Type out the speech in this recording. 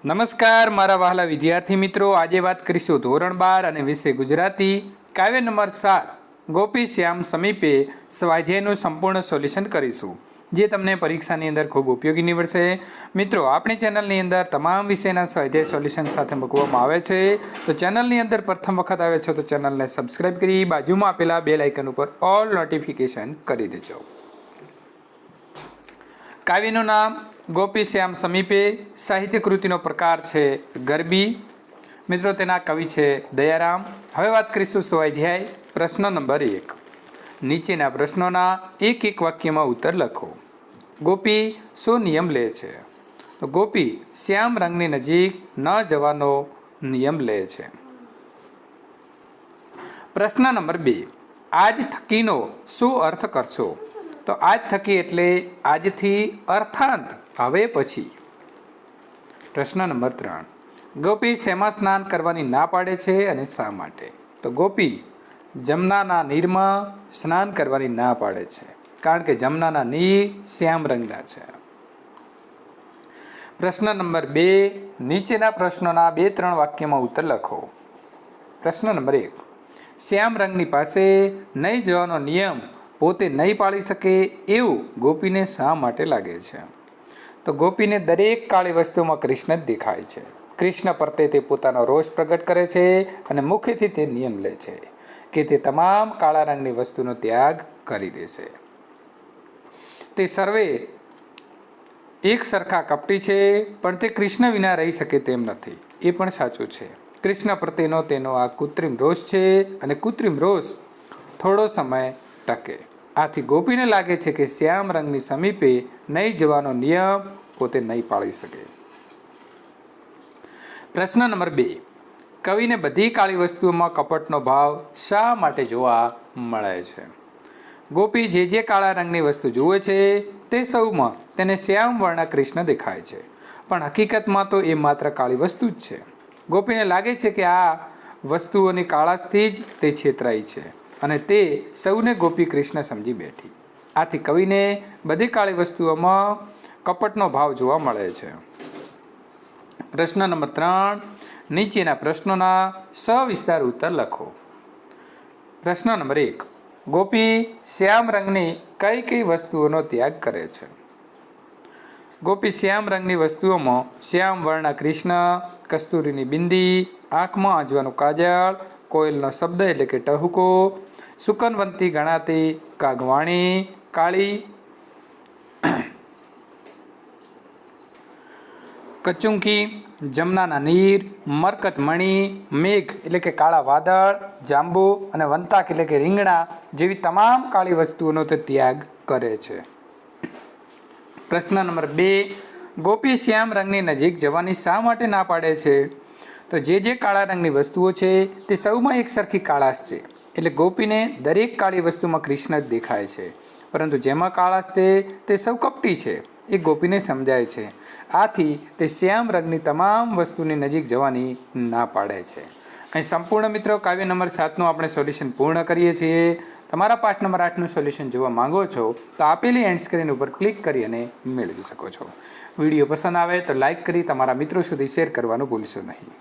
નમસ્કાર મારા વહાલા વિદ્યાર્થી મિત્રો, આજે વાત કરીશું ધોરણ 12 અને વિષય ગુજરાતી કાવ્ય નંબર 7 ગોપી શ્યામ સમીપે સ્વાધ્યાયનું સંપૂર્ણ સોલ્યુશન કરીશું, જે તમને પરીક્ષાની અંદર ખૂબ ઉપયોગી નીવડશે. મિત્રો, આપણી ચેનલની અંદર તમામ વિષયના સ્વાધ્યાય સોલ્યુશન સાથે મૂકવામાં આવે છે. તો ચેનલની અંદર પ્રથમ વખત આવે છો તો ચેનલને સબસ્ક્રાઈબ કરી બાજુમાં આપેલા બેલ આઇકન ઉપર ઓલ નોટિફિકેશન કરી દેજો. કાવ્યનું નામ ગોપી શ્યામ સમીપે, સાહિત્ય કૃતિનો પ્રકાર છે ગરબી. મિત્રો, તેના કવિ છે દયારામ. હવે વાત કરીશું સ્વાધ્યાય પ્રશ્ન નંબર 1. નીચેના પ્રશ્નોના એક વાક્યમાં ઉત્તર લખો. ગોપી શું નિયમ લે છે? તો ગોપી શ્યામ રંગની નજીક ન જવાનો નિયમ લે છે. પ્રશ્ન નંબર 2. આજ થકીનો શું અર્થ કરશો? તો આજ થકી એટલે આજથી, અર્થાંત હવે પછી. પ્રશ્ન નંબર 3. ગોપી શેમાં સ્નાન કરવાની ના પાડે છે અને શા માટે? તો ગોપી જમનાના નીરમાં સ્નાન કરવાની ના પાડે છે, કારણ કે જમનાના નીર શ્યામ રંગના છે. પ્રશ્ન નંબર 2. નીચેના પ્રશ્નોના 2-3 વાક્યમાં ઉત્તર લખો. પ્રશ્ન નંબર 1. શ્યામ રંગની પાસે નહીં જવાનો નિયમ પોતે નહીં પાળી શકે એવું ગોપીને શા માટે લાગે છે? તો ગોપીને દરેક કાળી વસ્તુમાં કૃષ્ણ જ દેખાય છે. કૃષ્ણ પ્રત્યે તે પોતાનો રોષ પ્રગટ કરે છે અને મુખ્યથી તે નિયમ લે છે કે તે તમામ કાળા રંગની વસ્તુનો ત્યાગ કરી દેશે. તે સર્વે એક સરખા કપટી છે, પણ તે કૃષ્ણ વિના રહી શકે તેમ નથી, એ પણ સાચું છે. કૃષ્ણ પ્રત્યેનો તેનો આ કૃત્રિમ રોષ છે અને કૃત્રિમ રોષ થોડો સમય ટકે. આથી ગોપીને લાગે છે કે શ્યામ રંગની સમીપે નહીં જવાનો નિયમ પોતે નહીં પાળી શકે. પ્રશ્ન નંબર 2. કવિને બધી કાળી વસ્તુઓમાં કપટનો ભાવ શા માટે જોવા મળે છે? ગોપી જે કાળા રંગની વસ્તુ જુએ છે તે સૌમાં તેને શ્યામ વર્ણ કૃષ્ણ દેખાય છે, પણ હકીકતમાં તો એ માત્ર કાળી વસ્તુ જ છે. ગોપીને લાગે છે કે આ વસ્તુઓની કાળાશથી જ તે છેતરાઈ છે અને તે સૌને ગોપી કૃષ્ણ સમજી બેઠી. આથી કવિને બધી કાળી વસ્તુઓમાં કપટનો ભાવ જોવા મળે છે. પ્રશ્ન નંબર 3. નીચેના પ્રશ્નોના સવિસ્તાર ઉત્તર લખો. પ્રશ્ન નંબર 1. ગોપી શ્યામ રંગની કઈ કઈ વસ્તુઓનો ત્યાગ કરે છે? ગોપી શ્યામ રંગની વસ્તુઓમાં શ્યામ વર્ણ કૃષ્ણ, કસ્તુરીની બિંદી, આંખમાં આંજવાનું કાજળ, કોયલનો શબ્દ એટલે કે ટહુકો, સુકનવંતી ગણાતી કાગવાણી, કાળી કચુંકી, જમનાના નીર, મરકત મણી, મેઘ એટલે કે કાળા વાદળ, જાંબુ અને વંતાક એટલે કે રીંગણા જેવી તમામ કાળી વસ્તુઓનો તે ત્યાગ કરે છે. પ્રશ્ન નંબર 2. ગોપી શ્યામ રંગની નજીક જવાની શા માટે ના પાડે છે? તો જે કાળા રંગની વસ્તુઓ છે તે સૌમાં એક સરખી કાળાશ છે, એટલે ગોપીને દરેક કાળી વસ્તુમાં કૃષ્ણ જ દેખાય છે, પરંતુ જેમાં કાળાશ છે તે સૌ કપટી છે, એ ગોપીને સમજાય છે. આથી તે શ્યામ રંગની તમામ વસ્તુની નજીક જવાની ના પાડે છે. અહીં સંપૂર્ણ મિત્રો કાવ્ય નંબર 7નું આપણે સોલ્યુશન પૂર્ણ કરીએ છીએ. તમારા પાઠ નંબર 8નું સોલ્યુશન જોવા માંગો છો તો આપેલી એન્ડ સ્ક્રીન ઉપર ક્લિક કરી અને મેળવી શકો છો. વિડીયો પસંદ આવે તો લાઇક કરી તમારા મિત્રો સુધી શેર કરવાનું ભૂલશો નહીં.